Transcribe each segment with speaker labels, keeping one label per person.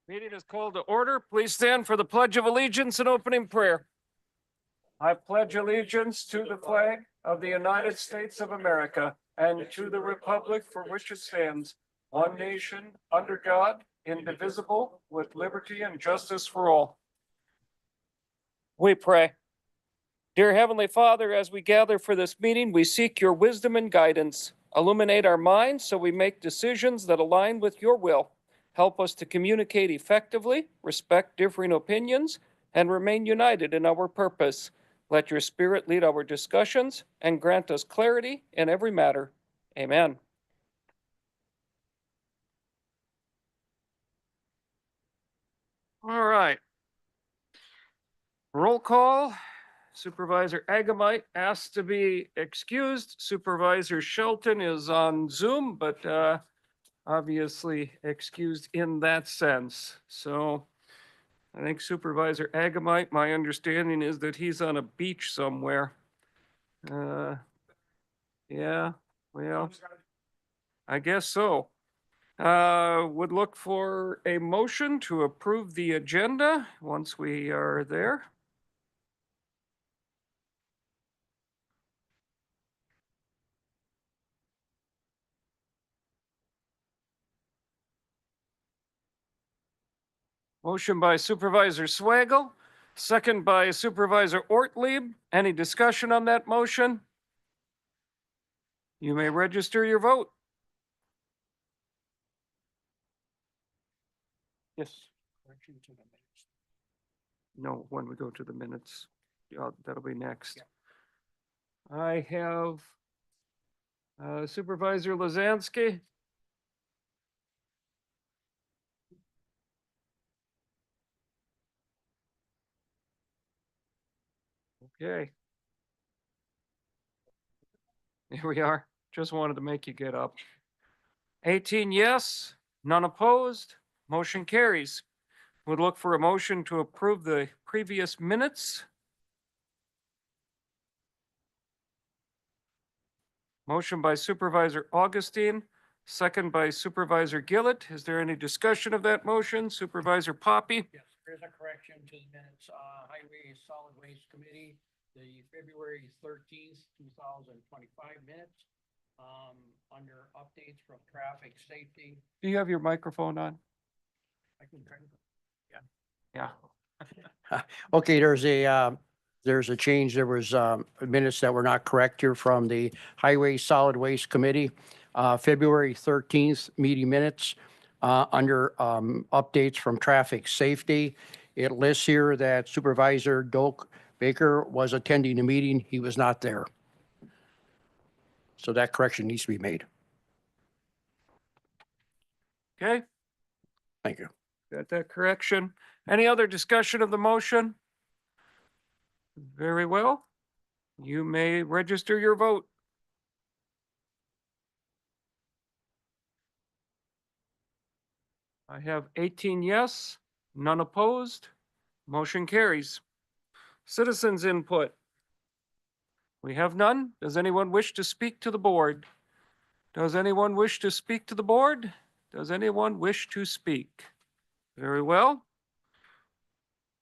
Speaker 1: Meeting is called to order. Please stand for the Pledge of Allegiance and opening prayer. I pledge allegiance to the flag of the United States of America and to the republic for which it stands, one nation, under God, indivisible, with liberty and justice for all. We pray. Dear Heavenly Father, as we gather for this meeting, we seek your wisdom and guidance. Illuminate our minds so we make decisions that align with your will. Help us to communicate effectively, respect differing opinions, and remain united in our purpose. Let your Spirit lead our discussions and grant us clarity in every matter. Amen. All right. Roll call. Supervisor Agamite asked to be excused. Supervisor Shelton is on Zoom, but obviously excused in that sense. So I think Supervisor Agamite, my understanding is that he's on a beach somewhere. Yeah, well, I guess so. Would look for a motion to approve the agenda once we are there. Motion by Supervisor Swagel, second by Supervisor Ortlieb. Any discussion on that motion? You may register your vote. Yes. No, when we go to the minutes, that'll be next. I have Supervisor Lazansky. Okay. Here we are. Just wanted to make you get up. 18 yes, none opposed. Motion carries. Would look for a motion to approve the previous minutes. Motion by Supervisor Augustine, second by Supervisor Gillett. Is there any discussion of that motion? Supervisor Poppy?
Speaker 2: Yes, there's a correction to the minutes. Highway Solid Waste Committee, the February 13th, 2025 minutes. Under updates from traffic safety.
Speaker 1: Do you have your microphone on?
Speaker 2: I can try to.
Speaker 1: Yeah.
Speaker 3: Okay, there's a change. There was minutes that were not correct here from the Highway Solid Waste Committee. February 13th meeting minutes, under updates from traffic safety. It lists here that Supervisor Doak Baker was attending the meeting. He was not there. So that correction needs to be made.
Speaker 1: Okay,
Speaker 3: Thank you.
Speaker 1: got that correction. Any other discussion of the motion? Very well. You may register your vote. I have 18 yes, none opposed. Motion carries. Citizens input. We have none. Does anyone wish to speak to the board? Does anyone wish to speak to the board? Does anyone wish to speak? Very well.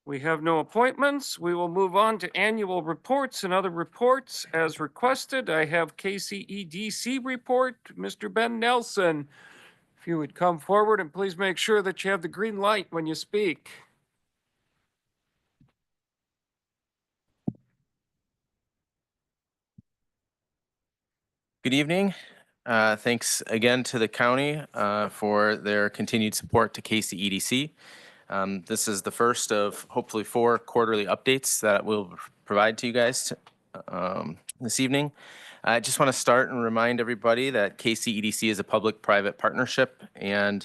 Speaker 1: We have no appointments. We will move on to annual reports and other reports as requested. I have KCEDC report, Mr. Ben Nelson. If you would come forward and please make sure that you have the green light when you speak.
Speaker 4: Good evening. Thanks again to the county for their continued support to KCEDC. This is the first of hopefully 4 quarterly updates that we'll provide to you guys this evening. I just want to start and remind everybody that KCEDC is a public-private partnership, and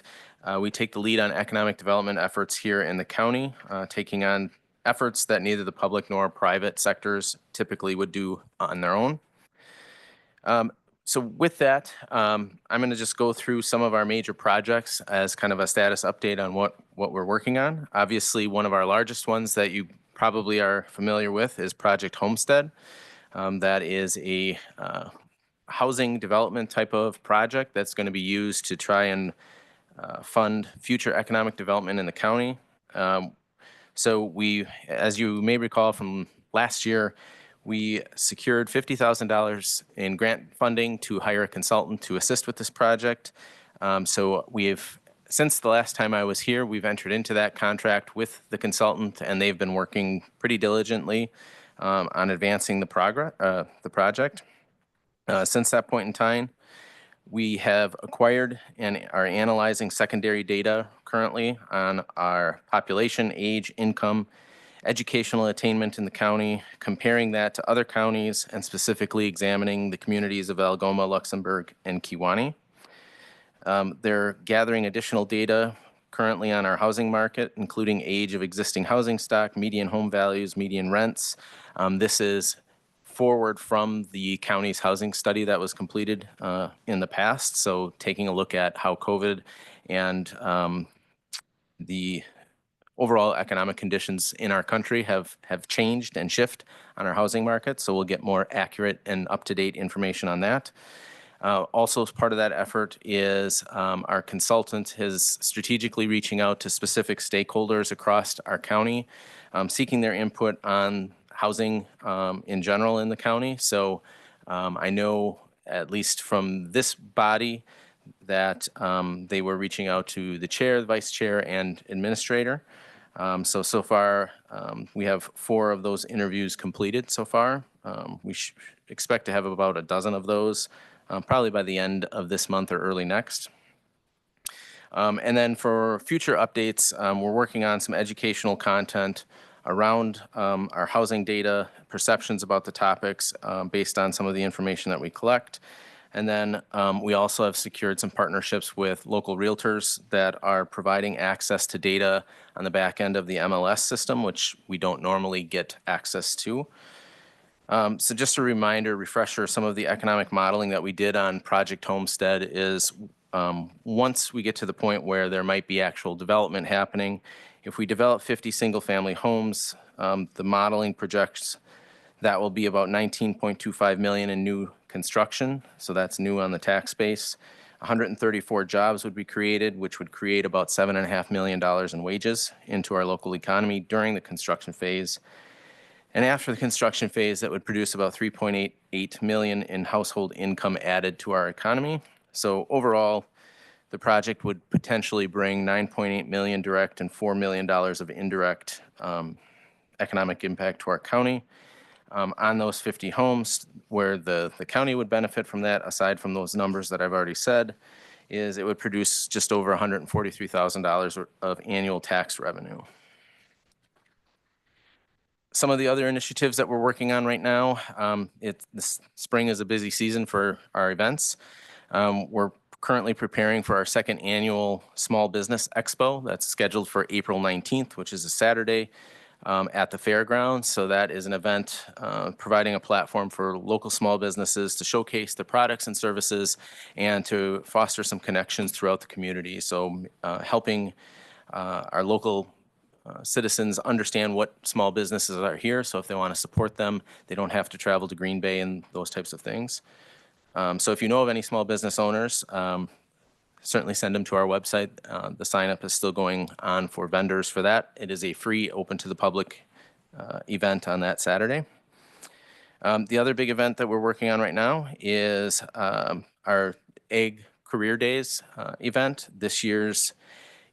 Speaker 4: We take the lead on economic development efforts here in the county, taking on efforts that neither the public nor private sectors typically would do on their own. So with that, I'm going to just go through some of our major projects as kind of a status update on what we're working on. Obviously, one of our largest ones that you probably are familiar with is Project Homestead. That is a housing development type of project that's going to be used to try and fund future economic development in the county. So we, as you may recall from last year, we secured $50,000 in grant funding to hire a consultant to assist with this project. So since the last time I was here, we've entered into that contract with the consultant, and they've been working pretty diligently on advancing the project. Since that point in time, we have acquired and are analyzing secondary data currently on our population, age, income, educational attainment in the county, comparing that to other counties, and specifically examining the communities of Algoma, Luxembourg, and Kewaunee. They're gathering additional data currently on our housing market, including age of existing housing stock, median home values, median rents. This is forward from the county's housing study that was completed in the past. So taking a look at how COVID and the overall economic conditions in our country have changed and shift on our housing market. So we'll get more accurate and up-to-date information on that. Also, as part of that effort is our consultant is strategically reaching out to specific stakeholders across our county, seeking their input on housing in general in the county. So I know, at least from this body, that they were reaching out to the chair, the vice chair, and administrator. So far, we have 4 of those interviews completed so far. We expect to have about a dozen of those probably by the end of this month or early next. And then for future updates, we're working on some educational content around our housing data, perceptions about the topics based on some of the information that we collect. And then we also have secured some partnerships with local realtors that are providing access to data on the back end of the MLS system, which we don't normally get access to. So just a reminder, refresher, some of the economic modeling that we did on Project Homestead is once we get to the point where there might be actual development happening, if we develop 50 single-family homes, the modeling projects that will be about $19.25 million in new construction. So that's new on the tax base. 134 jobs would be created, which would create about $7.5 million in wages into our local economy during the construction phase. And after the construction phase, that would produce about $3.88 million in household income added to our economy. So overall, the project would potentially bring $9.8 million direct and $4 million of indirect economic impact to our county. On those 50 homes, where the county would benefit from that, aside from those numbers that I've already said, is it would produce just over $143,000 of annual tax revenue. Some of the other initiatives that we're working on right now, this spring is a busy season for our events. We're currently preparing for our second annual Small Business Expo that's scheduled for April 19th, which is a Saturday at the fairgrounds. So that is an event providing a platform for local small businesses to showcase their products and services and to foster some connections throughout the community. So helping our local citizens understand what small businesses are here. So if they want to support them, they don't have to travel to Green Bay and those types of things. So if you know of any small business owners, certainly send them to our website. The sign up is still going on for vendors for that. It is a free, open to the public event on that Saturday. The other big event that we're working on right now is our Egg Career Days event. This year's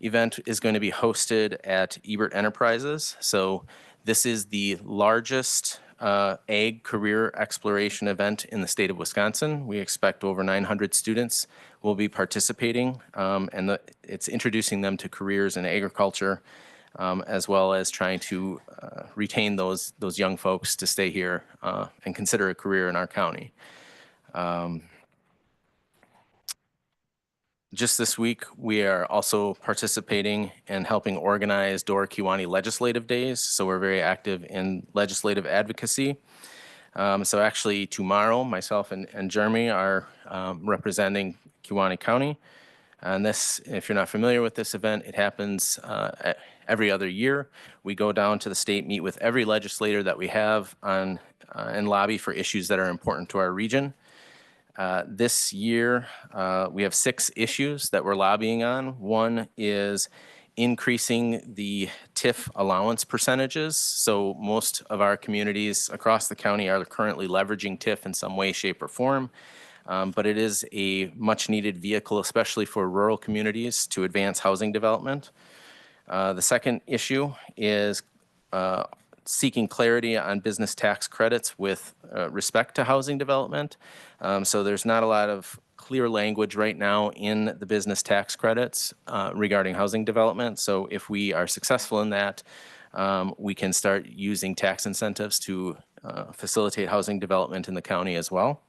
Speaker 4: event is going to be hosted at Ebert Enterprises. So this is the largest ag career exploration event in the state of Wisconsin. We expect over 900 students will be participating, and it's introducing them to careers in agriculture, as well as trying to retain those young folks to stay here and consider a career in our county. Just this week, we are also participating and helping organize Door Kewaunee Legislative Days. So we're very active in legislative advocacy. So actually tomorrow, myself and Jeremy are representing Kewaunee County. And this, if you're not familiar with this event, it happens every other year. We go down to the state, meet with every legislator that we have on and lobby for issues that are important to our region. This year, we have 6 issues that we're lobbying on. One is increasing the TIF allowance percentages. So most of our communities across the county are currently leveraging TIF in some way, shape, or form. But it is a much-needed vehicle, especially for rural communities, to advance housing development. The second issue is seeking clarity on business tax credits with respect to housing development. So there's not a lot of clear language right now in the business tax credits regarding housing development. So if we are successful in that, we can start using tax incentives to facilitate housing development in the county as well.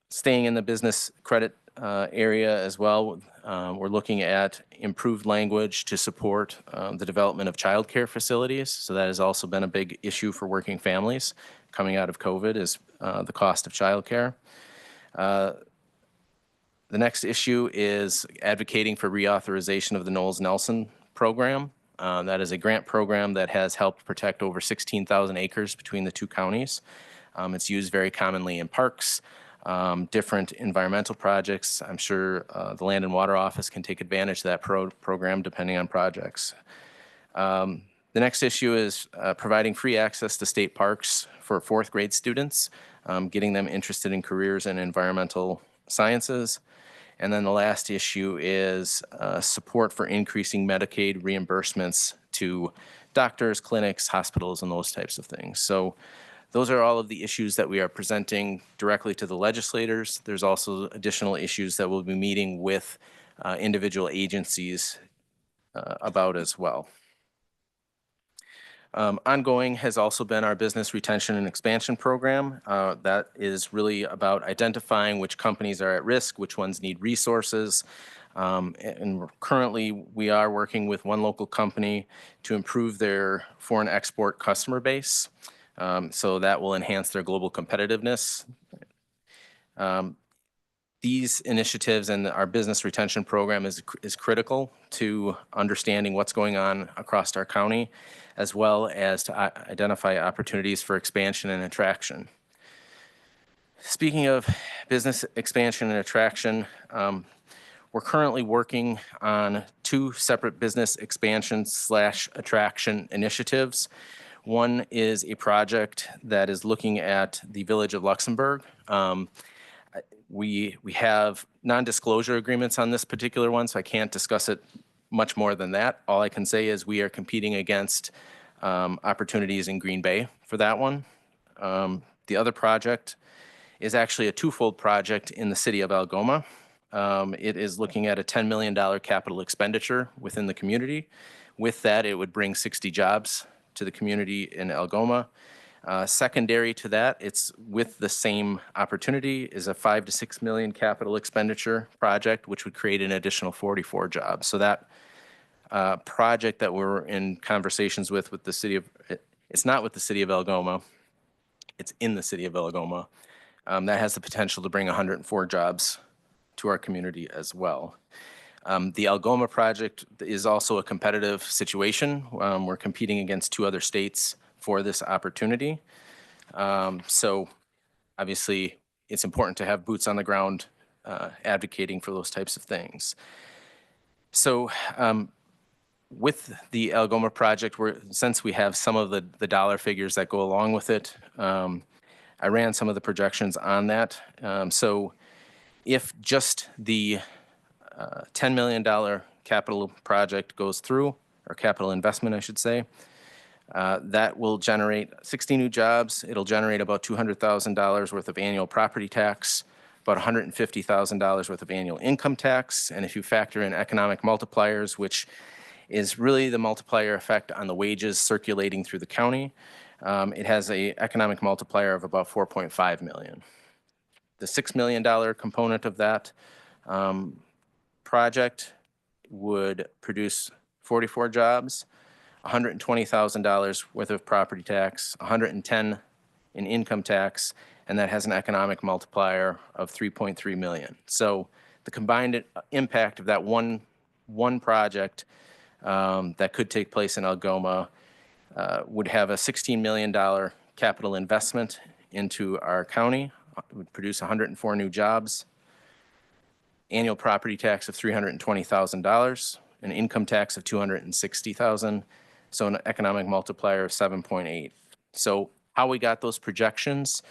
Speaker 4: Staying in the business credit area as well, we're looking at improved language to support the development of childcare facilities. So that has also been a big issue for working families coming out of COVID, is the cost of childcare. The next issue is advocating for reauthorization of the Knowles-Nelson program. That is a grant program that has helped protect over 16,000 acres between the 2 counties. It's used very commonly in parks, different environmental projects. I'm sure the Land and Water Office can take advantage of that program depending on projects. The next issue is providing free access to state parks for 4th grade students, getting them interested in careers in environmental sciences. And then the last issue is support for increasing Medicaid reimbursements to doctors, clinics, hospitals, and those types of things. So those are all of the issues that we are presenting directly to the legislators. There's also additional issues that we'll be meeting with individual agencies about as well. Ongoing has also been our business retention and expansion program. That is really about identifying which companies are at risk, which ones need resources. And currently, we are working with one local company to improve their foreign export customer base. So that will enhance their global competitiveness. These initiatives and our business retention program is critical to understanding what's going on across our county, as well as to identify opportunities for expansion and attraction. Speaking of business expansion and attraction, we're currently working on 2 separate business expansion / attraction initiatives. One is a project that is looking at the village of Luxembourg. We have non-disclosure agreements on this particular one, so I can't discuss it much more than that. All I can say is we are competing against opportunities in Green Bay for that one. The other project is actually a twofold project in the city of Algoma. It is looking at a $10 million capital expenditure within the community. With that, it would bring 60 jobs to the community in Algoma. Secondary to that, it's with the same opportunity, is a $5 to $6 million capital expenditure project, which would create an additional 44 jobs. So that project that we're in conversations with the city of, it's not with the city of Algoma, it's in the city of Algoma. That has the potential to bring 104 jobs to our community as well. The Algoma project is also a competitive situation. We're competing against 2 other states for this opportunity. So obviously it's important to have boots on the ground advocating for those types of things. So with the Algoma project, since we have some of the dollar figures that go along with it, I ran some of the projections on that. So if just the $10 million capital project goes through, or capital investment, I should say, that will generate 60 new jobs. It'll generate about $200,000 worth of annual property tax, about $150,000 worth of annual income tax. And if you factor in economic multipliers, which is really the multiplier effect on the wages circulating through the county, it has an economic multiplier of about 4.5 million. The $6 million component of that project would produce 44 jobs, $120,000 worth of property tax, 110 in income tax, and that has an economic multiplier of 3.3 million. So the combined impact of that one project that could take place in Algoma would have a $16 million capital investment into our county. It would produce 104 new jobs, annual property tax of $320,000, an income tax of $260,000, so an economic multiplier of 7.8. So how we got those projections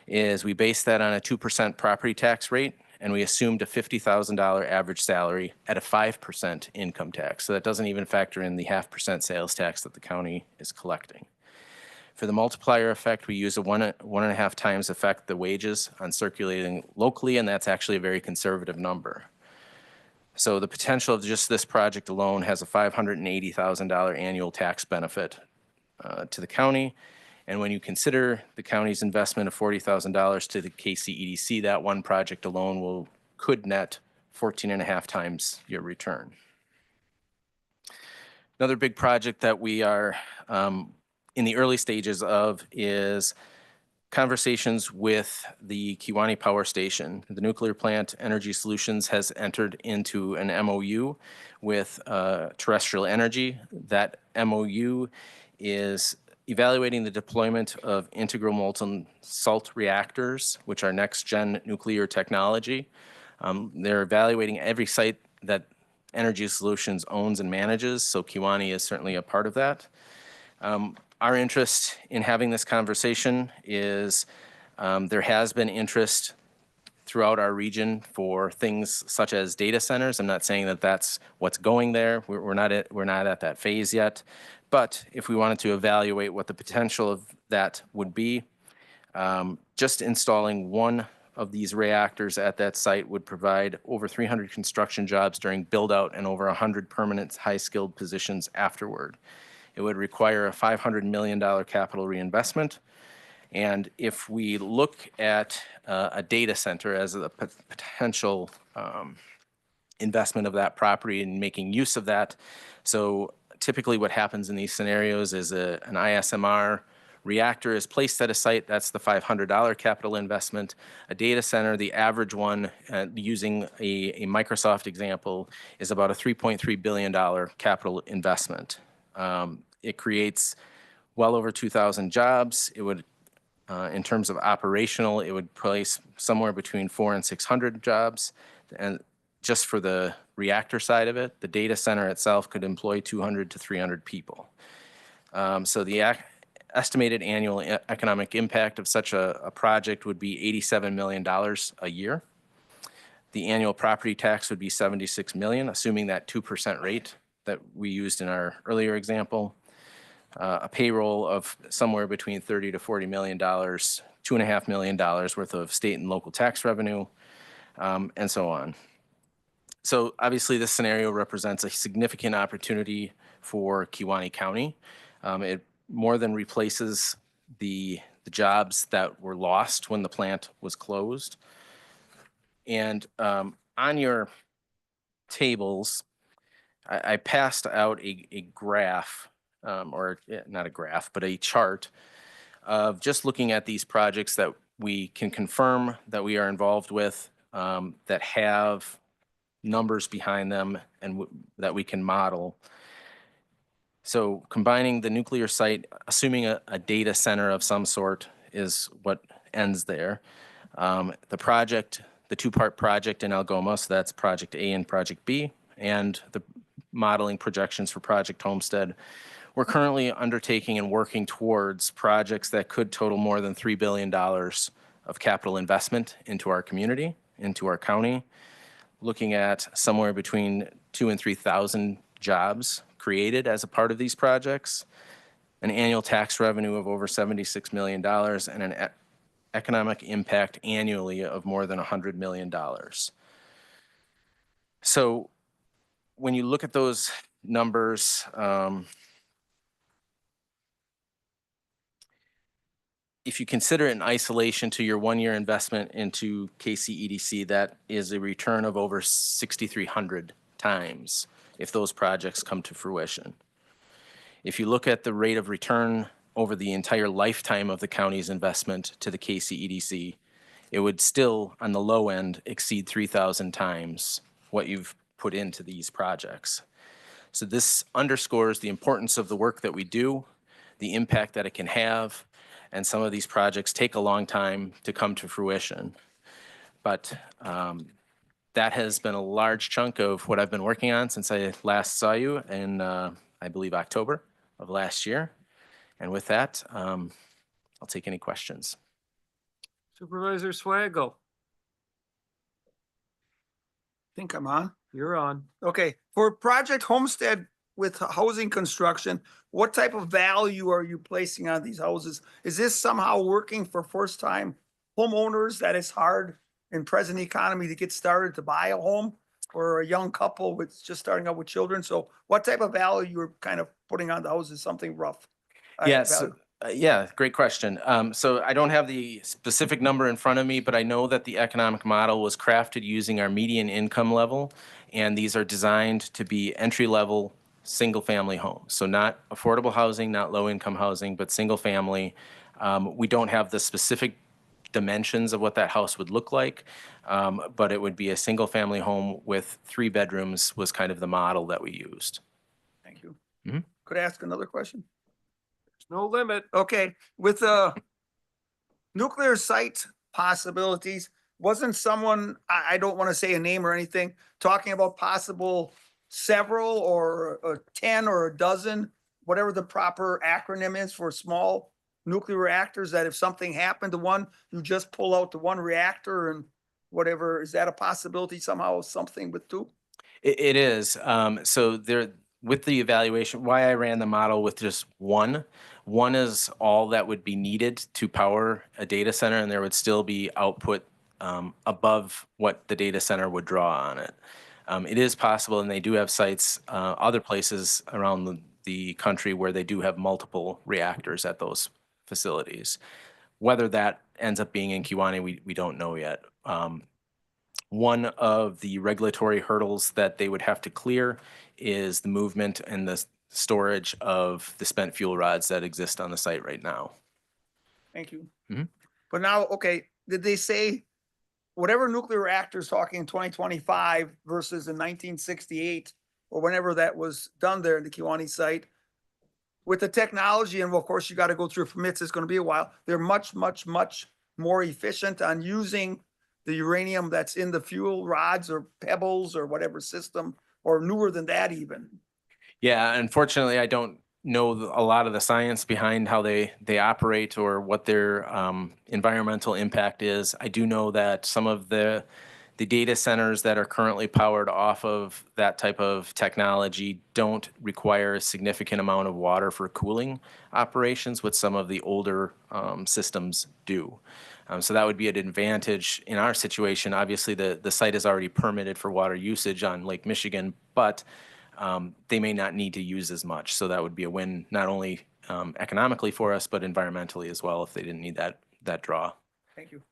Speaker 4: is we based that on a 2% property tax rate, and we assumed a $50,000 average salary at a 5% income tax. So that doesn't even factor in the 0.5% sales tax that the county is collecting. For the multiplier effect, we use a 1.5 times effect the wages on circulating locally, and that's actually a very conservative number. So the potential of just this project alone has a $580,000 annual tax benefit to the county. And when you consider the county's investment of $40,000 to the KCEDC, that one project alone could net 14.5 times your return. Another big project that we are in the early stages of is conversations with the Kewaunee Power Station. The nuclear plant Energy Solutions has entered into an MOU with Terrestrial Energy. That MOU is evaluating the deployment of integral molten salt reactors, which are next-gen nuclear technology. They're evaluating every site that Energy Solutions owns and manages, so Kewaunee is certainly a part of that. Our interest in having this conversation is there has been interest throughout our region for things such as data centers. I'm not saying that that's what's going there. We're not at that phase yet. But if we wanted to evaluate what the potential of that would be, just installing one of these reactors at that site would provide over 300 construction jobs during build-out and over 100 permanent high-skilled positions afterward. It would require a $500 million capital reinvestment. And if we look at a data center as a potential investment of that property and making use of that, so typically what happens in these scenarios is an ISMR reactor is placed at a site. That's the $500 capital investment. A data center, the average one, using a Microsoft example, is about a $3.3 billion capital investment. It creates well over 2,000 jobs. It would, in terms of operational, it would place somewhere between 400 and 600 jobs. And just for the reactor side of it, the data center itself could employ 200 to 300 people. So the estimated annual economic impact of such a project would be $87 million a year. The annual property tax would be $76 million, assuming that 2% rate that we used in our earlier example. A payroll of somewhere between $30 to $40 million, $2.5 million worth of state and local tax revenue, and so on. So obviously this scenario represents a significant opportunity for Kewaunee County. It more than replaces the jobs that were lost when the plant was closed. And on your tables, I passed out a graph, or not a graph, but a chart of just looking at these projects that we can confirm that we are involved with, that have numbers behind them and that we can model. So combining the nuclear site, assuming a data center of some sort is what ends there. The project, the two-part project in Algoma, so that's Project A and Project B, and the modeling projections for Project Homestead. We're currently undertaking and working towards projects that could total more than $3 billion of capital investment into our community, into our county, looking at somewhere between 2,000 and 3,000 jobs created as a part of these projects, an annual tax revenue of over $76 million, and an economic impact annually of more than $100 million. So when you look at those numbers, if you consider it in isolation to your 1-year investment into KCEDC, that is a return of over 6,300 times if those projects come to fruition. If you look at the rate of return over the entire lifetime of the county's investment to the KCEDC, it would still, on the low end, exceed 3,000 times what you've put into these projects. So this underscores the importance of the work that we do, the impact that it can have, and some of these projects take a long time to come to fruition. But that has been a large chunk of what I've been working on since I last saw you in, I believe, October of last year. And with that, I'll take any questions.
Speaker 1: Supervisor Swaggle,
Speaker 5: Think I'm on.
Speaker 1: you're on.
Speaker 5: Okay, for Project Homestead with housing construction, what type of value are you placing on these houses? Is this somehow working for first-time homeowners that it's hard in present economy to get started to buy a home? Or a young couple with just starting out with children? So what type of value you're kind of putting on the houses, something rough?
Speaker 4: Yes.
Speaker 5: Value.
Speaker 4: Yeah, great question. So I don't have the specific number in front of me, but I know that the economic model was crafted using our median income level, and these are designed to be entry-level, single-family homes. So not affordable housing, not low-income housing, but single-family. We don't have the specific dimensions of what that house would look like, but it would be a single-family home with 3 bedrooms was kind of the model that we used.
Speaker 5: Thank you.
Speaker 4: Mhm.
Speaker 5: Could I ask another question?
Speaker 1: There's no limit.
Speaker 5: Okay, with nuclear site possibilities, wasn't someone, I don't want to say a name or anything, talking about possible several or 10 or a dozen, whatever the proper acronym is for small nuclear reactors, that if something happened to one, you just pull out the one reactor and whatever, is that a possibility somehow, something with 2?
Speaker 4: It is. So there, with the evaluation, why I ran the model with just one is all that would be needed to power a data center, and there would still be output above what the data center would draw on it. It is possible, and they do have sites, other places around the country where they do have multiple reactors at those facilities. Whether that ends up being in Kewaunee, we don't know yet. One of the regulatory hurdles that they would have to clear is the movement and the storage of the spent fuel rods that exist on the site right now.
Speaker 5: Thank you.
Speaker 4: Mhm.
Speaker 5: But now, okay, did they say whatever nuclear reactors talking in 2025 versus in 1968 or whenever that was done there in the Kewaunee site, with the technology, and of course you got to go through permits, it's going to be a while, they're much, much, much more efficient on using the uranium that's in the fuel rods or pebbles or whatever system, or newer than that even?
Speaker 4: Yeah, unfortunately, I don't know a lot of the science behind how they operate or what their environmental impact is. I do know that some of the data centers that are currently powered off of that type of technology don't require a significant amount of water for cooling operations, which some of the older systems do. So that would be an advantage in our situation. Obviously, the site is already permitted for water usage on Lake Michigan, but they may not need to use as much. So that would be a win, not only economically for us, but environmentally as well if they didn't need that draw.
Speaker 5: Thank you.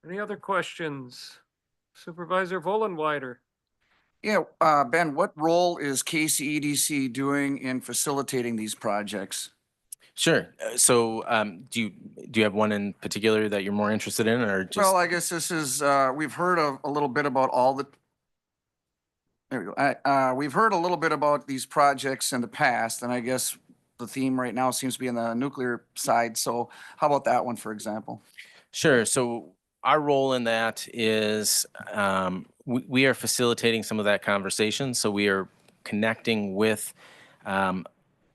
Speaker 1: Any other questions? Supervisor Vollenweider.
Speaker 6: Yeah, Ben, what role is KCEDC doing in facilitating these projects?
Speaker 4: Sure. So do you have one in particular that you're more interested in, or just?
Speaker 6: Well, I guess this is, we've heard a little bit about there we go. We've heard a little bit about these projects in the past, and I guess the theme right now seems to be on the nuclear side. So how about that one, for example?
Speaker 4: Sure. So our role in that is we are facilitating some of that conversation. So we are connecting with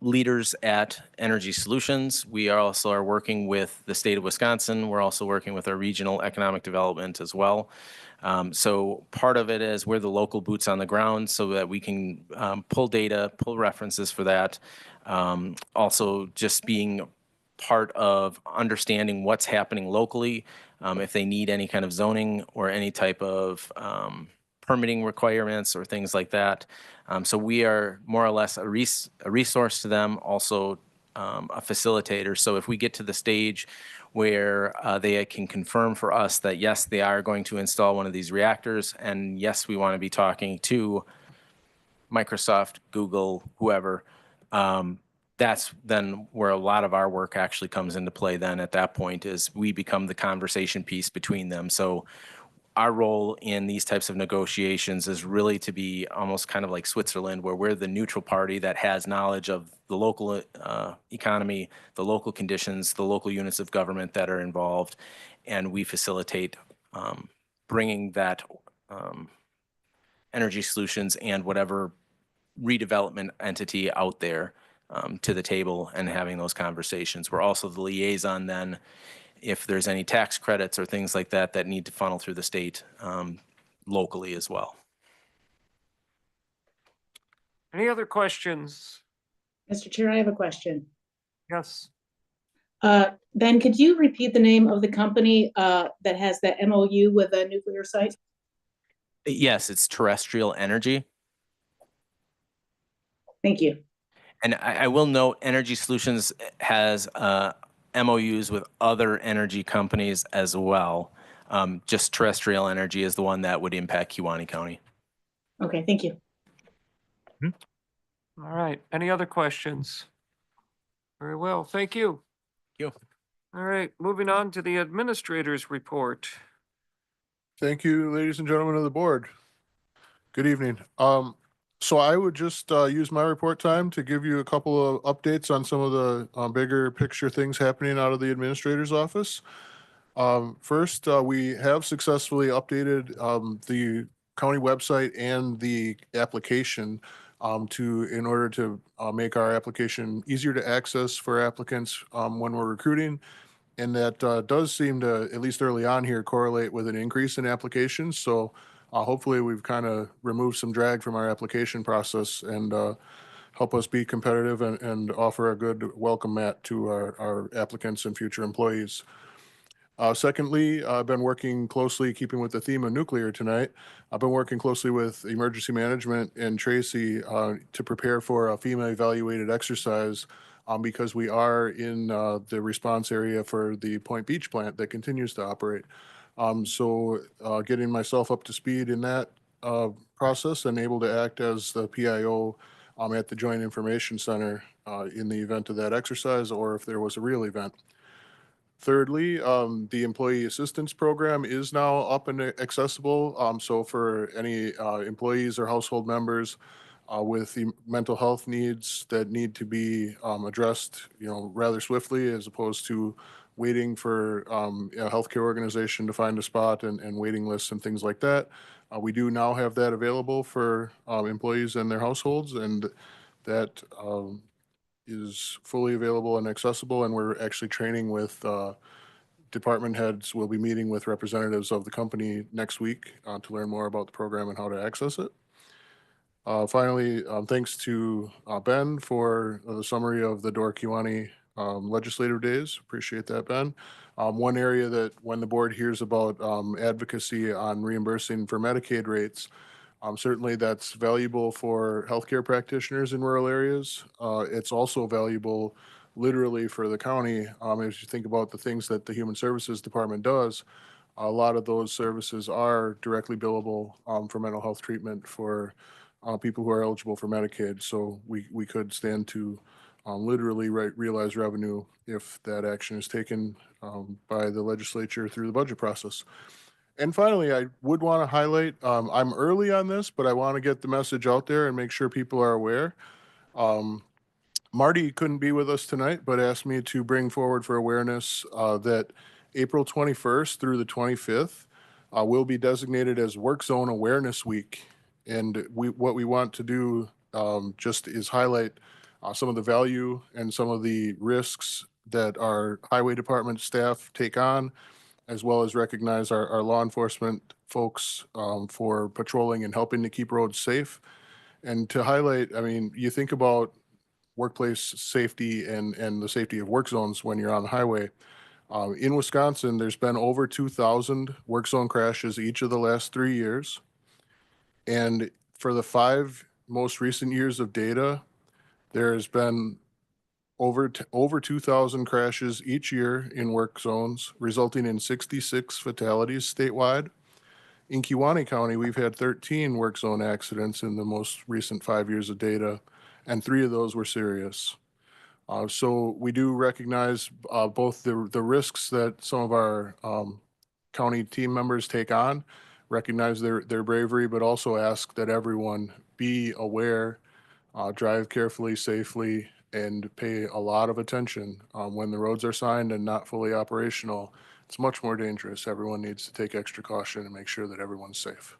Speaker 4: leaders at Energy Solutions. We also are working with the state of Wisconsin. We're also working with our regional economic development as well. So part of it is we're the local boots on the ground so that we can pull data, pull references for that. Also just being part of understanding what's happening locally, if they need any kind of zoning or any type of permitting requirements or things like that. So we are more or less a resource to them, also a facilitator. So if we get to the stage where they can confirm for us that, yes, they are going to install one of these reactors, and yes, we want to be talking to Microsoft, Google, whoever, that's then where a lot of our work actually comes into play then at that point is we become the conversation piece between them. So our role in these types of negotiations is really to be almost kind of like Switzerland, where we're the neutral party that has knowledge of the local economy, the local conditions, the local units of government that are involved, and we facilitate bringing that energy solutions and whatever redevelopment entity out there to the table and having those conversations. We're also the liaison then if there's any tax credits or things like that that need to funnel through the state locally as well.
Speaker 1: Any other questions?
Speaker 7: Mr. Chair, I have a question.
Speaker 1: Yes.
Speaker 7: Ben, could you repeat the name of the company that has the MOU with a nuclear site?
Speaker 4: Yes, it's terrestrial energy.
Speaker 7: Thank you.
Speaker 4: And I will note Energy Solutions has MOUs with other energy companies as well. Just terrestrial energy is the one that would impact Kewaunee County.
Speaker 7: Okay, thank you.
Speaker 1: All right. Any other questions? Very well. Thank you.
Speaker 4: Thank you.
Speaker 1: All right. Moving on to the administrator's report.
Speaker 8: Thank you, ladies and gentlemen of the board. Good evening. So I would just use my report time to give you a couple of updates on some of the bigger picture things happening out of the administrator's office. First, we have successfully updated the county website and the application in order to make our application easier to access for applicants when we're recruiting. And that does seem to, at least early on here, correlate with an increase in applications. So hopefully we've kind of removed some drag from our application process and help us be competitive and offer a good welcome mat to our applicants and future employees. Secondly, I've been working closely, keeping with the theme of nuclear tonight. I've been working closely with emergency management and Tracy to prepare for a FEMA evaluated exercise because we are in the response area for the Point Beach plant that continues to operate. So getting myself up to speed in that process and able to act as the PIO at the Joint Information Center in the event of that exercise or if there was a real event. Thirdly, the employee assistance program is now up and accessible. So for any employees or household members with the mental health needs that need to be addressed, rather swiftly, as opposed to waiting for a healthcare organization to find a spot and waiting lists and things like that. We do now have that available for employees and their households, and that is fully available and accessible, and we're actually training with department heads. We'll be meeting with representatives of the company next week to learn more about the program and how to access it. Finally, thanks to Ben for the summary of the Door Kewaunee legislative days. Appreciate that, Ben. One area that when the board hears about advocacy on reimbursing for Medicaid rates, certainly that's valuable for healthcare practitioners in rural areas. It's also valuable literally for the county. As you think about the things that the Human Services Department does, a lot of those services are directly billable for mental health treatment for people who are eligible for Medicaid. So we could stand to literally realize revenue if that action is taken by the legislature through the budget process. And finally, I would want to highlight, I'm early on this, but I want to get the message out there and make sure people are aware. Marty couldn't be with us tonight, but asked me to bring forward for awareness that April 21st through the 25th will be designated as Work Zone Awareness Week. And what we want to do just is highlight some of the value and some of the risks that our highway department staff take on, as well as recognize our law enforcement folks for patrolling and helping to keep roads safe. And to highlight, I mean, you think about workplace safety and the safety of work zones when you're on the highway. In Wisconsin, there's been over 2,000 work zone crashes each of the last 3 years. And for the 5 most recent years of data, there has been over 2,000 crashes each year in work zones, resulting in 66 fatalities statewide. In Kewaunee County, we've had 13 work zone accidents in the most recent 5 years of data, and 3 of those were serious. So we do recognize both the risks that some of our county team members take on, recognize their bravery, but also ask that everyone be aware, drive carefully, safely, and pay a lot of attention when the roads are signed and not fully operational. It's much more dangerous. Everyone needs to take extra caution and make sure that everyone's safe.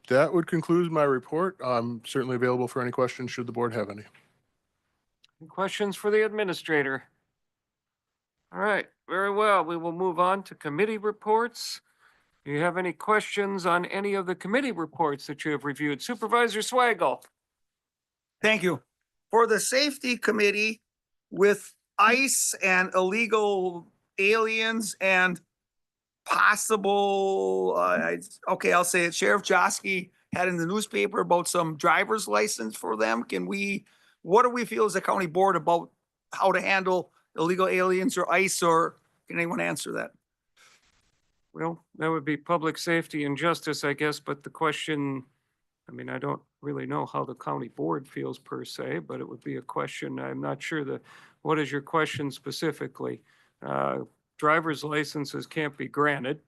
Speaker 8: That would conclude my report. I'm certainly available for any questions should the board have any.
Speaker 1: Any questions for the administrator? All right, very well. We will move on to committee reports. Do you have any questions on any of the committee reports that you have reviewed? Supervisor Swagel?
Speaker 5: Thank you. For the safety committee with ICE and illegal aliens and possible, okay, I'll say it, Sheriff Joski had in the newspaper about some driver's license for them. What do we feel as a county board about how to handle illegal aliens or ICE, or can anyone answer that?
Speaker 1: Well, that would be public safety and justice, I guess, but the question, I mean, I don't really know how the county board feels per se, but it would be a question. I'm not sure what is your question specifically? Driver's licenses can't be granted.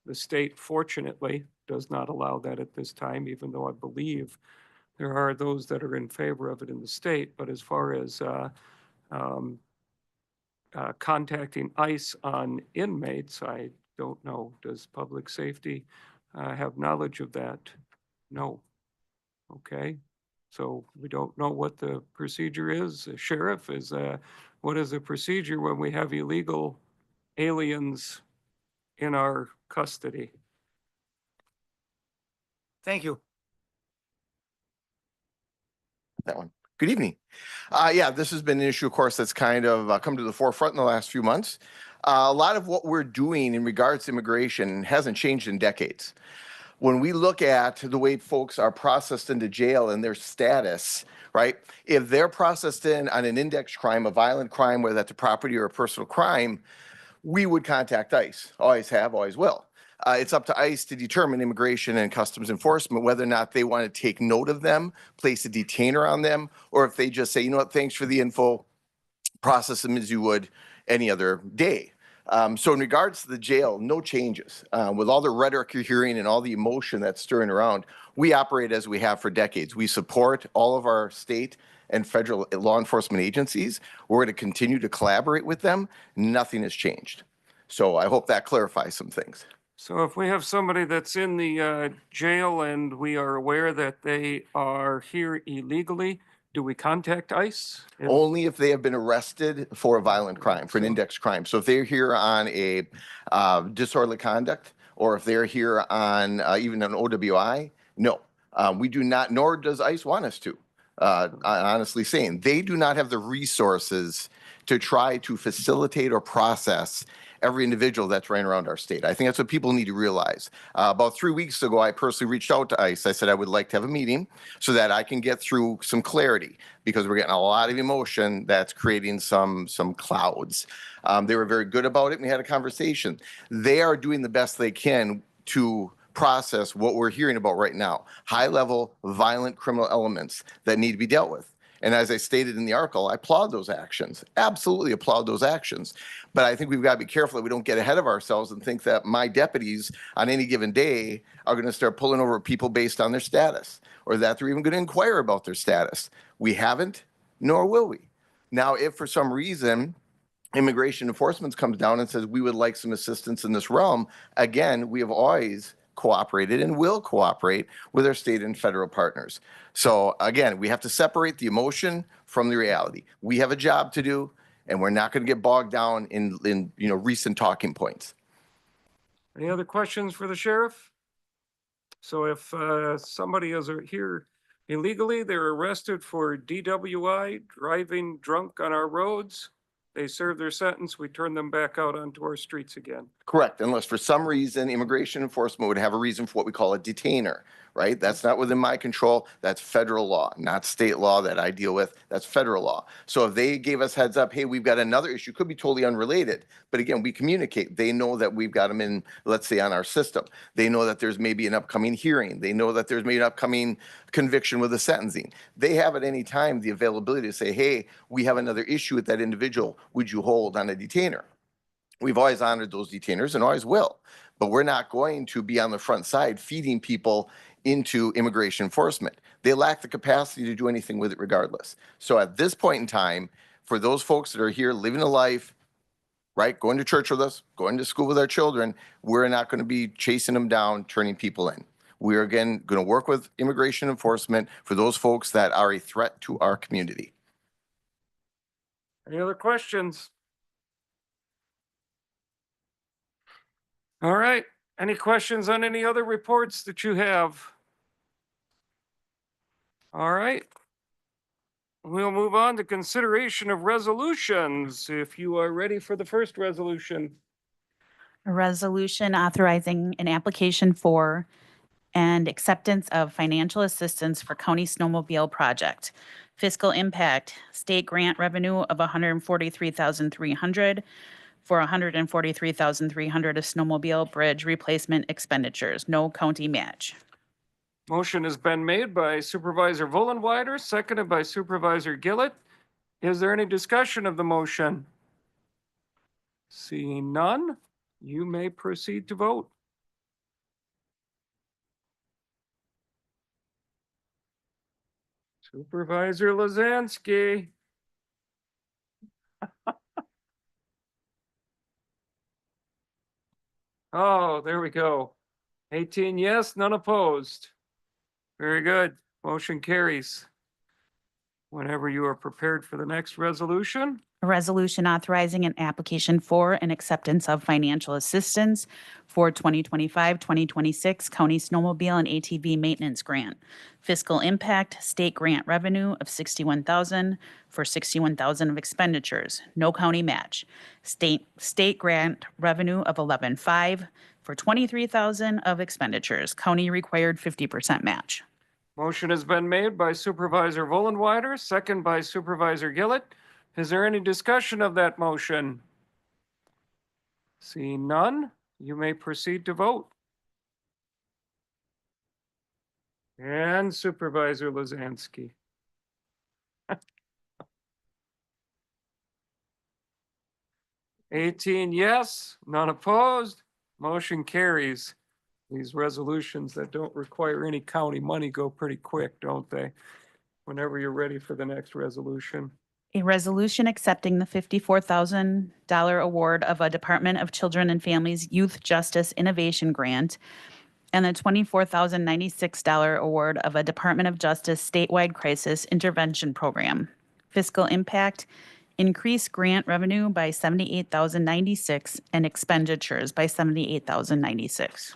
Speaker 1: The state fortunately does not allow that at this time, even though I believe there are those that are in favor of it in the state. But as far as contacting ICE on inmates, I don't know. Does public safety have knowledge of that? No. Okay. So we don't know what the procedure is. Sheriff, what is the procedure when we have illegal aliens in our custody?
Speaker 5: Thank you.
Speaker 9: That one. Good evening. Yeah, this has been an issue, of course, that's kind of come to the forefront in the last few months. A lot of what we're doing in regards to immigration hasn't changed in decades. When we look at the way folks are processed into jail and their status, right? If they're processed in on an index crime, a violent crime, whether that's a property or a personal crime, we would contact ICE. Always have, always will. It's up to ICE to determine immigration and customs enforcement whether or not they want to take note of them, place a detainer on them, or if they just say, you know what, thanks for the info, process them as you would any other day. So in regards to the jail, no changes. With all the rhetoric you're hearing and all the emotion that's stirring around, we operate as we have for decades. We support all of our state and federal law enforcement agencies. We're going to continue to collaborate with them. Nothing has changed. So I hope that clarifies some things.
Speaker 1: So if we have somebody that's in the jail and we are aware that they are here illegally, do we contact ICE?
Speaker 9: Only if they have been arrested for a violent crime, for an index crime. So if they're here on a disorderly conduct, or if they're here on even an OWI, no. We do not, nor does ICE want us to. Honestly saying, they do not have the resources to try to facilitate or process every individual that's running around our state. I think that's what people need to realize. About 3 weeks ago, I personally reached out to ICE. I said I would like to have a meeting so that I can get through some clarity, because we're getting a lot of emotion that's creating some clouds. They were very good about it, and we had a conversation. They are doing the best they can to process what we're hearing about right now, high-level violent criminal elements that need to be dealt with. And as I stated in the article, I applaud those actions, absolutely applaud those actions. But I think we've got to be careful that we don't get ahead of ourselves and think that my deputies on any given day are going to start pulling over people based on their status, or that they're even going to inquire about their status. We haven't, nor will we. Now, if for some reason immigration enforcement comes down and says we would like some assistance in this realm, again, we have always cooperated and will cooperate with our state and federal partners. So again, we have to separate the emotion from the reality. We have a job to do, and we're not going to get bogged down in recent talking points.
Speaker 1: Any other questions for the sheriff? So if somebody is here illegally, they're arrested for DWI, driving drunk on our roads, they serve their sentence, we turn them back out onto our streets again.
Speaker 9: Correct, unless for some reason immigration enforcement would have a reason for what we call a detainer, right? That's not within my control. That's federal law, not state law that I deal with. That's federal law. So if they gave us heads up, hey, we've got another issue, could be totally unrelated. But again, we communicate. They know that we've got them in, let's say, on our system. They know that there's maybe an upcoming hearing. They know that there's maybe an upcoming conviction with the sentencing. They have at any time the availability to say, hey, we have another issue with that individual. Would you hold on a detainer? We've always honored those detainers and always will, but we're not going to be on the front side feeding people into immigration enforcement. They lack the capacity to do anything with it regardless. So at this point in time, for those folks that are here living a life, right, going to church with us, going to school with our children, we're not going to be chasing them down, turning people in. We're again going to work with immigration enforcement for those folks that are a threat to our community.
Speaker 1: Any other questions? All right. Any questions on any other reports that you have? All right. We'll move on to consideration of resolutions. If you are ready for the first resolution.
Speaker 10: A resolution authorizing an application for and acceptance of financial assistance for county snowmobile project. Fiscal impact, state grant revenue of $143,300 for $143,300 of snowmobile bridge replacement expenditures, no county match.
Speaker 1: Motion has been made by Supervisor Vollenweider, seconded by Supervisor Gillett. Is there any discussion of the motion? Seeing none, you may proceed to vote. Supervisor Lazansky. Oh, there we go. 18 yes, none opposed. Very good. Motion carries. Whenever you are prepared for the next resolution.
Speaker 10: A resolution authorizing an application for and acceptance of financial assistance for 2025-2026 county snowmobile and ATV maintenance grant. Fiscal impact, state grant revenue of $61,000 for $61,000 of expenditures, no county match. State grant revenue of $11,500 for $23,000 of expenditures, county required 50% match.
Speaker 1: Motion has been made by Supervisor Vollenweider, second by Supervisor Gillett. Is there any discussion of that motion? Seeing none, you may proceed to vote. And Supervisor Lazansky. 18 yes, none opposed. Motion carries. These resolutions that don't require any county money go pretty quick, don't they? Whenever you're ready for the next resolution.
Speaker 10: A resolution accepting the $54,000 award of a Department of Children and Families Youth Justice Innovation Grant and the $24,096 award of a Department of Justice statewide crisis intervention program. Fiscal impact, increase grant revenue by $78,096 and expenditures by $78,096.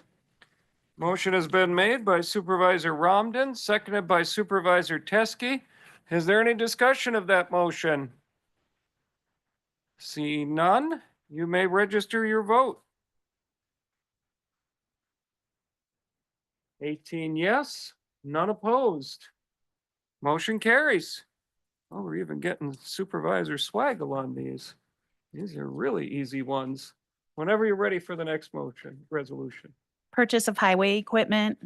Speaker 1: Motion has been made by Supervisor Romden, seconded by Supervisor Teske. Is there any discussion of that motion? See none, you may register your vote. 18 yes, none opposed. Motion carries. Oh, we're even getting Supervisor Swaggle on these. These are really easy ones. Whenever you're ready for the next resolution.
Speaker 10: Purchase of highway equipment,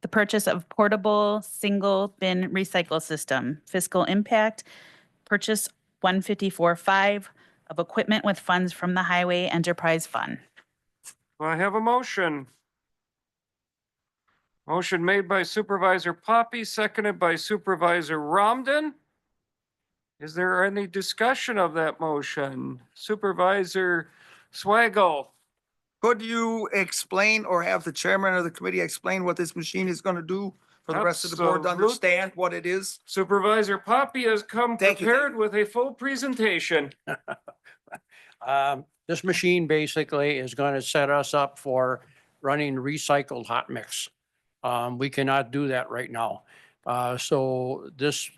Speaker 10: the purchase of portable single bin recycle system. Fiscal impact, purchase $154,500 of equipment with funds from the Highway Enterprise Fund.
Speaker 1: Do I have a motion? Motion made by Supervisor Poppy, seconded by Supervisor Romden. Is there any discussion of that motion? Supervisor Swaggle.
Speaker 5: Could you explain or have the chairman of the committee explain what this machine is going to do for the rest of the board to
Speaker 1: Absolutely.
Speaker 5: understand what it is?
Speaker 1: Supervisor Poppy has come
Speaker 5: Thank you,
Speaker 1: prepared with a full presentation.
Speaker 3: This machine basically is going to set us up for running recycled hot mix. We cannot do that right now. So this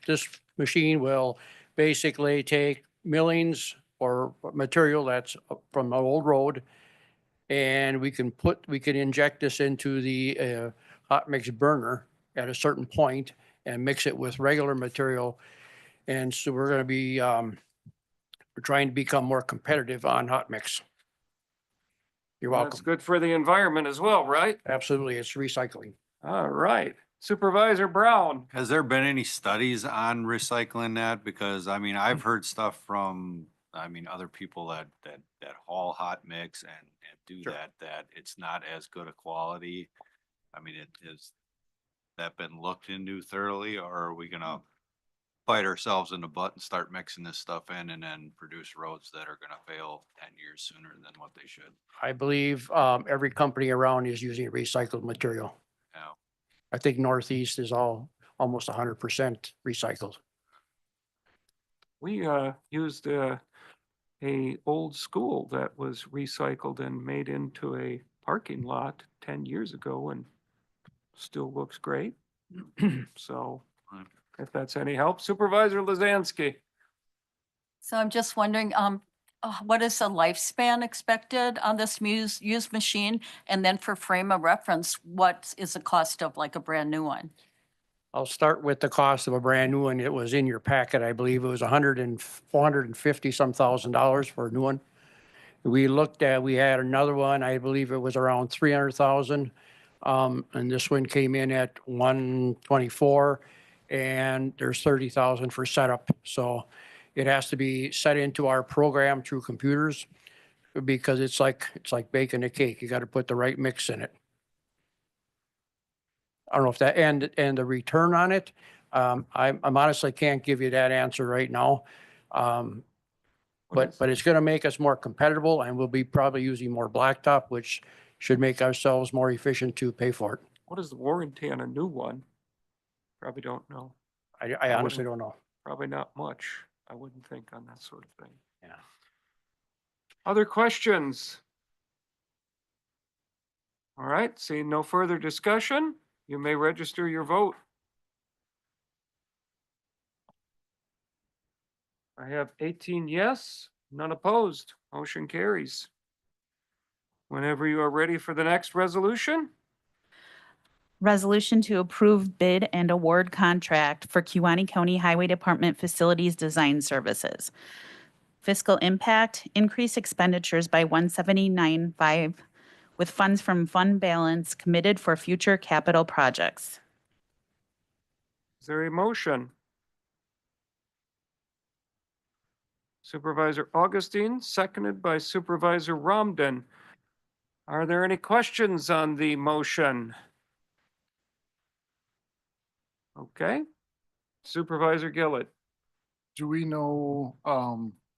Speaker 3: machine will basically take millings or material that's from an old road And we can inject this into the hot mix burner at a certain point and mix it with regular material. And so we're going to be, we're trying to become more competitive on hot mix. You're
Speaker 1: That's
Speaker 3: welcome.
Speaker 1: good for the environment as well, right?
Speaker 3: Absolutely. It's recycling.
Speaker 1: All right. Supervisor Brown.
Speaker 11: Has there been any studies on recycling that? Because I mean, I've heard stuff from, I mean, other people that haul hot mix and do
Speaker 3: Sure.
Speaker 11: that it's not as good a quality. I mean, has that been looked into thoroughly, or are we gonna bite ourselves in the butt and start mixing this stuff in and then produce roads that are gonna fail 10 years sooner than what they should?
Speaker 3: I believe every company around is using recycled material.
Speaker 11: Now,
Speaker 3: I think Northeast is almost 100% recycled.
Speaker 1: We used a old school that was recycled and made into a parking lot 10 years ago and still looks great. So if that's any help, Supervisor Lazansky.
Speaker 12: So I'm just wondering, what is the lifespan expected on this used machine? And then for frame of reference, what is the cost of like a brand new one?
Speaker 3: I'll start with the cost of a brand new one. It was in your packet, I believe. It was $450 some thousand for a new one. We had another one, I believe it was around 300,000. And this one came in at 124, and there's 30,000 for setup. So it has to be set into our program through computers because it's like baking a cake. You got to put the right mix in it. I don't know if that, and the return on it, I'm honestly can't give you that answer right now. But it's going to make us more competitive, and we'll be probably using more blacktop, which should make ourselves more efficient to pay for it.
Speaker 1: What is the warranty on a new one? Probably don't know.
Speaker 3: I honestly don't know.
Speaker 1: Probably not much, I wouldn't think, on that sort of thing.
Speaker 3: Yeah.
Speaker 1: Other questions? All right, seeing no further discussion, you may register your vote. I have 18 yes, none opposed. Motion carries. Whenever you are ready for the next resolution.
Speaker 10: Resolution to approve bid and award contract for Kewaunee County Highway Department Facilities Design Services. Fiscal impact, increase expenditures by 179.5 with funds from fund balance committed for future capital projects.
Speaker 1: Is there a motion? Supervisor Augustine, seconded by Supervisor Romden. Are there any questions on the motion? Okay. Supervisor Gillett.
Speaker 13: Do we know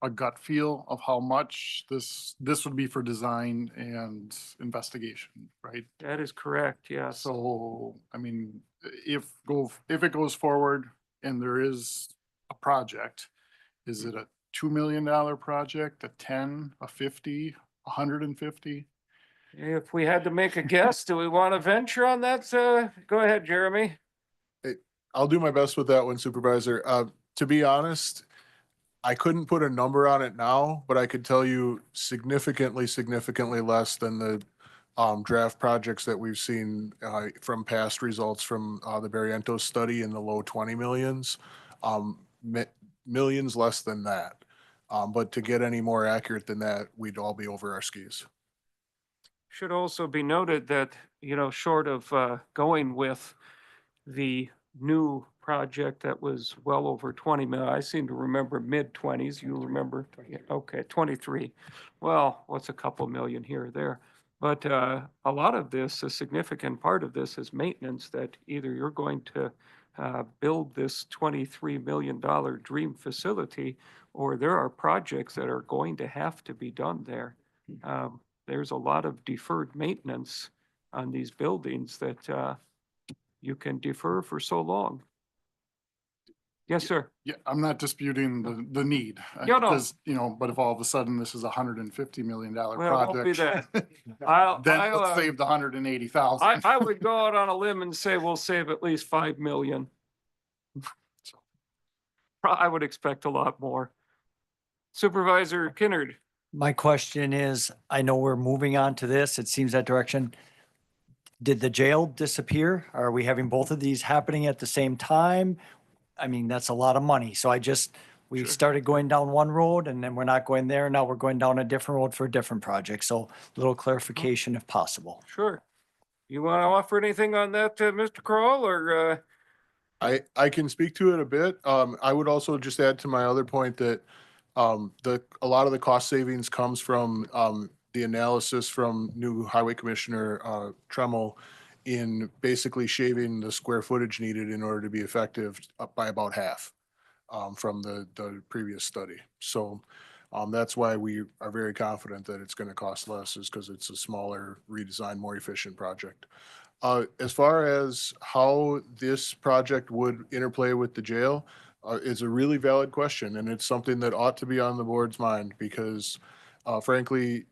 Speaker 13: a gut feel of how much this would be for design and investigation, right?
Speaker 1: That is correct, yes.
Speaker 13: So, I mean, if it goes forward and there is a project, is it a $2 million project, a 10, a 50, 150?
Speaker 1: If we had to make a guess, do we want to venture on that? Go ahead, Jeremy.
Speaker 8: I'll do my best with that one, Supervisor. To be honest, I couldn't put a number on it now, but I could tell you significantly less than the draft projects that we've seen from past results from the Barrientos study in the low 20 millions, millions less than that. But to get any more accurate than that, we'd all be over our skis.
Speaker 1: Should also be noted that, short of going with the new project that was well over 20 million, I seem to remember mid-20s, you remember? Yeah, okay, 23. Well, what's a couple million here or there? But a lot of this, a significant part of this is maintenance that either you're going to build this $23 million dream facility, or there are projects that are going to have to be done there. There's a lot of deferred maintenance on these buildings that you can defer for so long. Yes, sir.
Speaker 13: Yeah, I'm not disputing the need.
Speaker 1: Yeah, no.
Speaker 13: Because, but if all of a sudden this is a $150 million
Speaker 1: Well, it won't be
Speaker 13: project.
Speaker 1: that.
Speaker 13: Then
Speaker 1: I,
Speaker 13: let's save the 180,000.
Speaker 1: I would go out on a limb and say we'll save at least 5 million. I would expect a lot more. Supervisor Kinnard.
Speaker 14: My question is, I know we're moving on to this. It seems that direction. Did the jail disappear? Are we having both of these happening at the same time? I mean, that's a lot of money. So we
Speaker 8: Sure.
Speaker 14: started going down one road and then we're not going there. Now we're going down a different road for a different project. So a little clarification if possible.
Speaker 1: Sure. You want to offer anything on that, Mr. Kroll, or,
Speaker 8: I can speak to it a bit. I would also just add to my other point that a lot of the cost savings comes from the analysis from new Highway Commissioner Tremmel in basically shaving the square footage needed in order to be effective up by about half from the previous study. So that's why we are very confident that it's going to cost less, is because it's a smaller, redesigned, more efficient project. As far as how this project would interplay with the jail, is a really valid question, and it's something that ought to be on the board's mind because, frankly,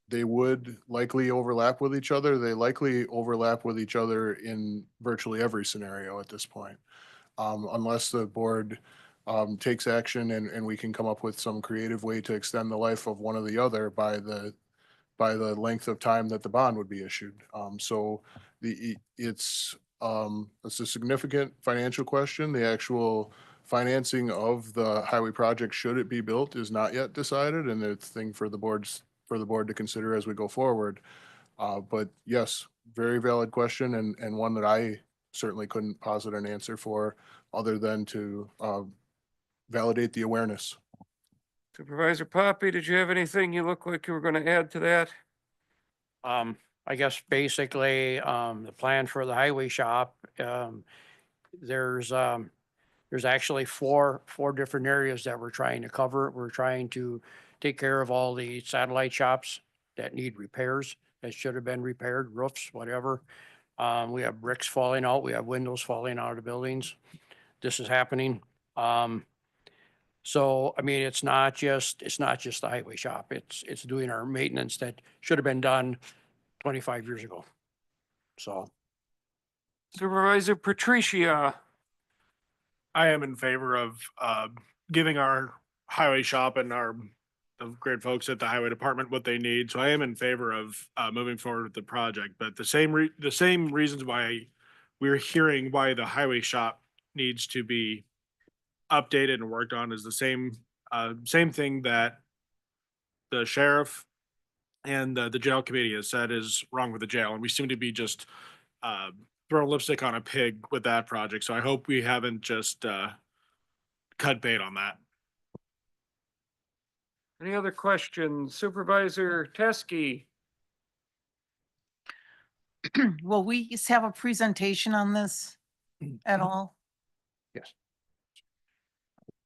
Speaker 8: they would likely overlap with each other. They likely overlap with each other in virtually every scenario at this point, unless the board takes action and we can come up with some creative way to extend the life of one or the other by the length of time that the bond would be issued. So it's a significant financial question. The actual financing of the highway project, should it be built, is not yet decided, and it's a thing for the board to consider as we go forward. But yes, very valid question, and one that I certainly couldn't posit an answer for other than to validate the awareness.
Speaker 1: Supervisor Poppy, did you have anything you look like you were going to add to that?
Speaker 3: I guess basically, the plan for the highway shop, there's actually four different areas that we're trying to cover. We're trying to take care of all the satellite shops that need repairs, that should have been repaired, roofs, whatever. We have bricks falling out, we have windows falling out of the buildings. This is happening. So, I mean, it's not just the highway shop. It's doing our maintenance that should have been done 25 years ago. So,
Speaker 1: Supervisor Patricia,
Speaker 15: I am in favor of giving our highway shop and our the great folks at the highway department what they need. So I am in favor of moving forward with the project. But the same reasons why we're hearing why the highway shop needs to be updated and worked on is the same thing that the sheriff and the jail committee has said is wrong with the jail, and we seem to be just throwing lipstick on a pig with that project. So I hope we haven't just cut bait on that.
Speaker 1: any other questions? Supervisor Teske?
Speaker 16: Will we just have a presentation on this at all?
Speaker 3: yes.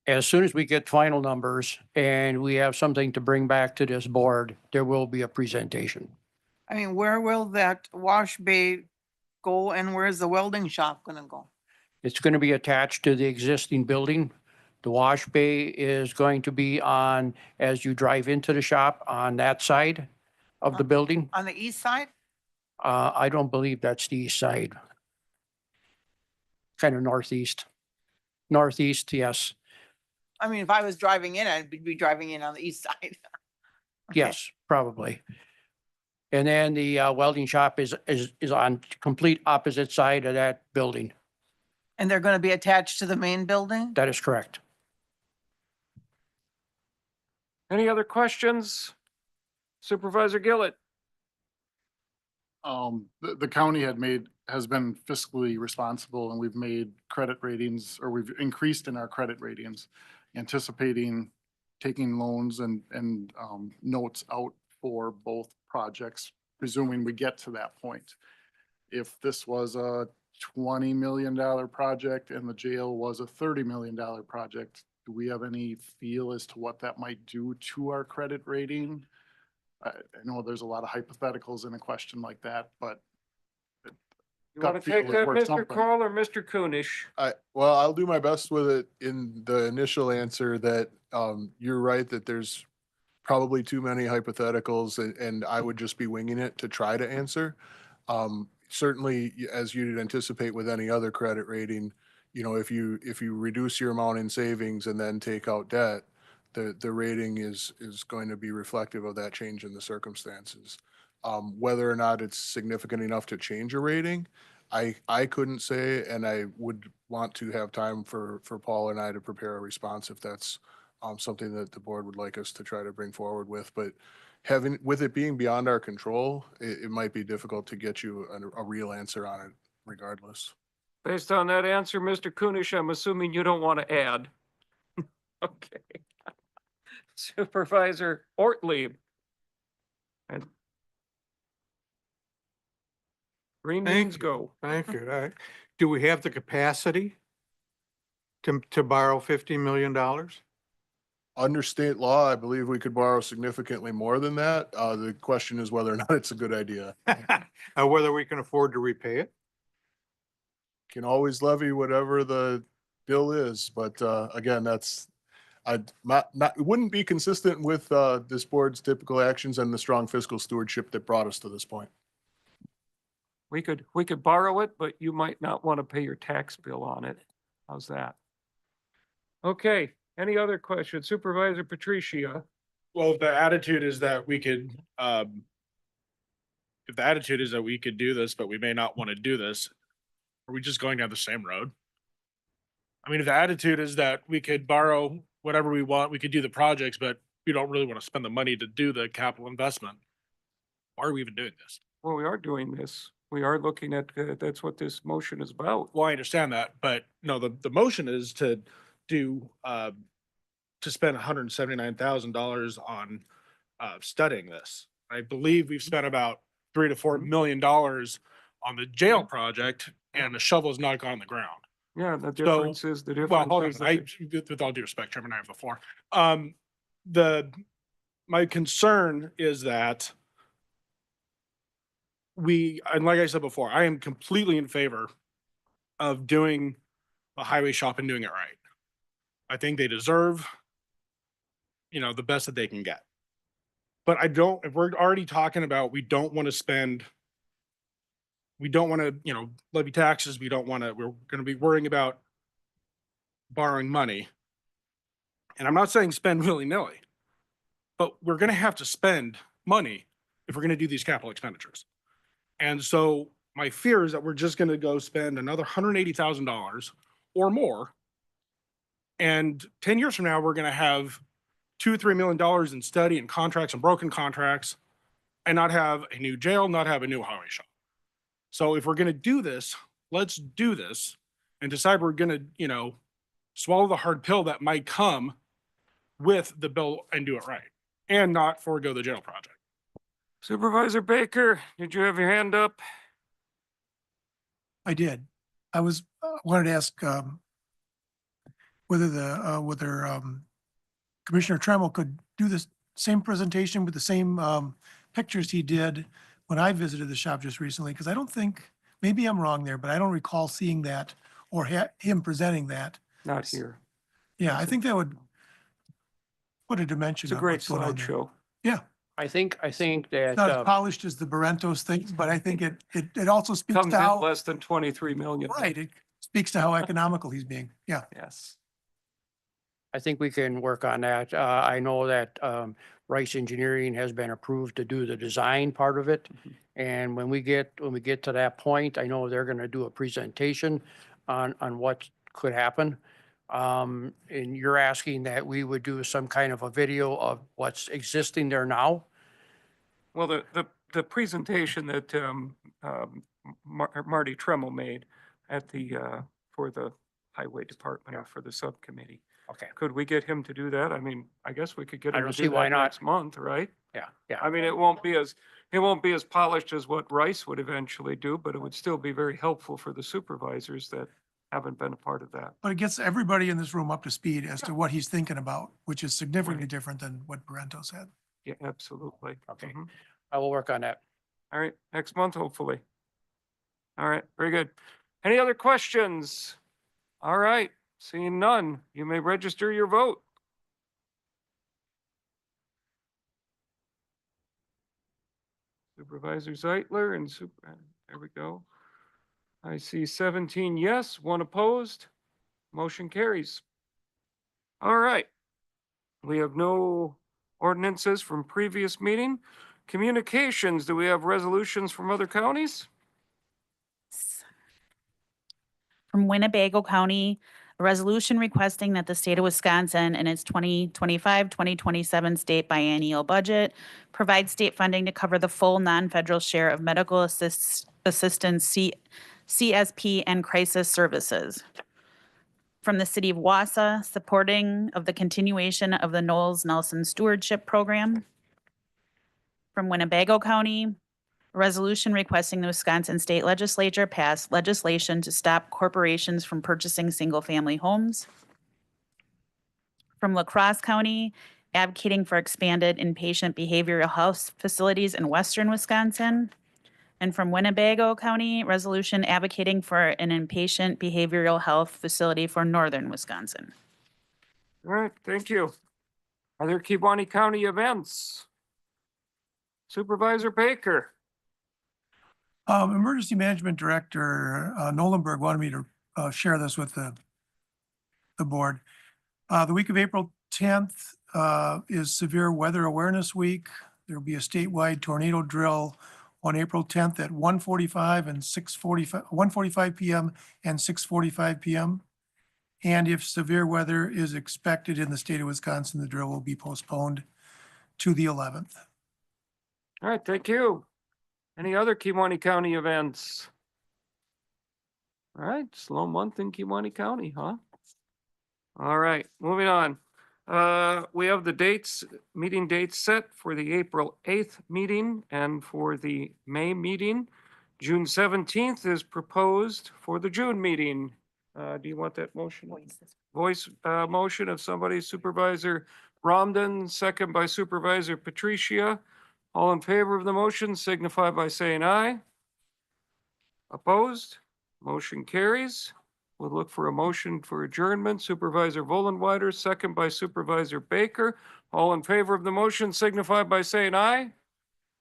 Speaker 3: As soon as we get final numbers and we have something to bring back to this board, there will be a presentation.
Speaker 16: I mean, where will that wash bay go and where's the welding shop gonna go?
Speaker 3: It's going to be attached to the existing building. The wash bay is going to be on, as you drive into the shop, on that side of the building.
Speaker 16: On the east side?
Speaker 3: I don't believe that's the east side. Kind of northeast. Northeast, yes,
Speaker 16: I mean, if I was driving in, I'd be driving in on the east side. Okay.
Speaker 3: yes, probably. And then the welding shop is on complete opposite side of that building.
Speaker 16: And they're gonna be attached to the main building?
Speaker 3: That is correct.
Speaker 1: Any other questions? Supervisor Gillett?
Speaker 13: The county has been fiscally responsible, and we've made credit ratings, or we've increased in our credit ratings, anticipating taking loans and notes out for both projects, presuming we get to that point. If this was a $20 million project and the jail was a $30 million project, do we have any feel as to what that might do to our credit rating? I know there's a lot of hypotheticals in a question like that, but
Speaker 1: You want
Speaker 13: gut
Speaker 1: to
Speaker 13: feel
Speaker 1: take
Speaker 13: is
Speaker 1: that,
Speaker 13: worth
Speaker 1: Mr.
Speaker 13: something.
Speaker 1: Kroll or Mr. Kunish?
Speaker 8: Well, I'll do my best with it in the initial answer that you're right that there's probably too many hypotheticals and I would just be winging it to try to answer. Certainly, as you'd anticipate with any other credit rating, you know, if you reduce your amount in savings and then take out debt, the rating is going to be reflective of that change in the circumstances. Whether or not it's significant enough to change a rating, I couldn't say, and I would want to have time for Paul and I to prepare a response if that's something that the board would like us to try to bring forward with. But with it being beyond our control, it might be difficult to get you a real answer on it regardless.
Speaker 1: Based on that answer, Mr. Kunish, I'm assuming you don't want to add. Okay. Supervisor Ortlieb. And green means go.
Speaker 17: Thank you. Do we have the capacity to borrow $50 million?
Speaker 8: Under state law, I believe we could borrow significantly more than that. The question is whether or not it's a good idea.
Speaker 17: Whether we can afford to repay it?
Speaker 8: Can always levy whatever the bill is, but again, it wouldn't be consistent with this board's typical actions and the strong fiscal stewardship that brought us to this point.
Speaker 1: We could borrow it, but you might not want to pay your tax bill on it. How's that? Okay, any other questions? Supervisor Patricia?
Speaker 15: Well, if the attitude is that we could, if the attitude is that we could do this, but we may not want to do this, are we just going down the same road? I mean, if the attitude is that we could borrow whatever we want, we could do the projects, but we don't really want to spend the money to do the capital investment, why are we even doing this?
Speaker 1: Well, we are doing this. We are looking at, that's what this motion is about.
Speaker 15: Well, I understand that, but no, the motion is to do, to spend $179,000 on studying this. I believe we've spent about $3 to $4 million on the jail project, and the shovel's not gone on the ground.
Speaker 1: Yeah, the difference is, the difference
Speaker 15: Well, hold on,
Speaker 1: is that
Speaker 15: with all due respect, Chairman, I have the floor. My concern is that and like I said before, I am completely in favor of doing a highway shop and doing it right. I think they deserve, the best that they can get. But if we're already talking about, we don't want to, levy taxes, we're going to be worrying about borrowing money. And I'm not saying spend willy-nilly, but we're going to have to spend money if we're going to do these capital expenditures. And so my fear is that we're just going to go spend another $180,000 or more. And 10 years from now, we're going to have $2 or $3 million in study and contracts and broken contracts, and not have a new jail, not have a new highway shop. So if we're going to do this, let's do this and decide we're going to, swallow the hard pill that might come with the bill and do it right, and not forego the jail project.
Speaker 1: Supervisor Baker, did you have your hand up?
Speaker 18: I did. I wanted to ask whether Commissioner Tremmel could do this same presentation with the same pictures he did when I visited the shop just recently, because I don't think, maybe I'm wrong there, but I don't recall seeing that or him presenting that.
Speaker 1: Not here.
Speaker 18: Yeah, I think that would put a dimension
Speaker 1: It's a
Speaker 18: on
Speaker 1: great
Speaker 18: what's going on there.
Speaker 1: slideshow.
Speaker 18: Yeah,
Speaker 3: I think
Speaker 18: not
Speaker 3: that,
Speaker 18: as polished as the Barrentos things, but I think it also speaks
Speaker 1: Comes
Speaker 18: to
Speaker 1: in
Speaker 18: how,
Speaker 1: less than 23 million.
Speaker 18: right, it speaks to how economical he's being. Yeah.
Speaker 1: Yes.
Speaker 3: I think we can work on that. I know that Rice Engineering has been approved to do the design part of it. And when we get to that point, I know they're gonna do a presentation on what could happen. And you're asking that we would do some kind of a video of what's existing there now?
Speaker 1: Well, the presentation that Marty Tremmel made at for the highway department or for the subcommittee.
Speaker 3: Okay.
Speaker 1: Could we get him to do that? I mean, I guess we could get
Speaker 3: I
Speaker 1: him
Speaker 3: don't
Speaker 1: to
Speaker 3: see
Speaker 1: do
Speaker 3: why
Speaker 1: that
Speaker 3: not.
Speaker 1: next month, right?
Speaker 3: Yeah.
Speaker 1: I mean, it won't be as polished as what Rice would eventually do, but it would still be very helpful for the supervisors that haven't been a part of that.
Speaker 18: But it gets everybody in this room up to speed as to what he's thinking about, which is significantly different than what Barrentos had.
Speaker 1: Yeah, absolutely.
Speaker 3: Okay.
Speaker 1: Mhm.
Speaker 3: I will work on that.
Speaker 1: All right, next month, hopefully. All right, very good. Any other questions? All right, seeing none, you may register your vote. Supervisor Zeitler and there we go. I see 17 yes, 1 opposed. Motion carries. All right. We have no ordinances from previous meeting. Communications, do we have resolutions from other counties?
Speaker 10: From Winnebago County, a resolution requesting that the state of Wisconsin in its 2025-2027 state biennial budget provide state funding to cover the full non-federal share of medical assistance, CSP, and crisis services. From the city of Wausau, supporting of the continuation of the Knowles Nelson Stewardship Program. From Winnebago County, a resolution requesting the Wisconsin State Legislature pass legislation to stop corporations from purchasing single-family homes. From La Crosse County, advocating for expanded inpatient behavioral health facilities in western Wisconsin. And from Winnebago County, resolution advocating for an inpatient behavioral health facility for northern Wisconsin.
Speaker 1: All right, thank you. Are there Kewaunee County events? Supervisor Baker.
Speaker 18: Emergency Management Director Nolenberg wanted me to share this with the board. The week of April 10th is Severe Weather Awareness Week. There will be a statewide tornado drill on April 10th at 1:45 and 1:45 p.m. and 6:45 p.m. And if severe weather is expected in the state of Wisconsin, the drill will be postponed to the 11th.
Speaker 1: All right, thank you. Any other Kewaunee County events? All right, slow month in Kewaunee County, huh? All right, moving on. We have the dates, meeting dates set for the April 8th meeting and for the May meeting. June 17th is proposed for the June meeting. Do you want that motion? Voice motion of somebody, Supervisor Romden, second by Supervisor Patricia. All in favor of the motion signify by saying aye. Opposed? Motion carries. We'll look for a motion for adjournment. Supervisor Vollenweider, second by Supervisor Baker. All in favor of the motion signify by saying aye.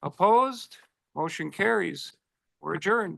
Speaker 1: Opposed? Motion carries. We're adjourned.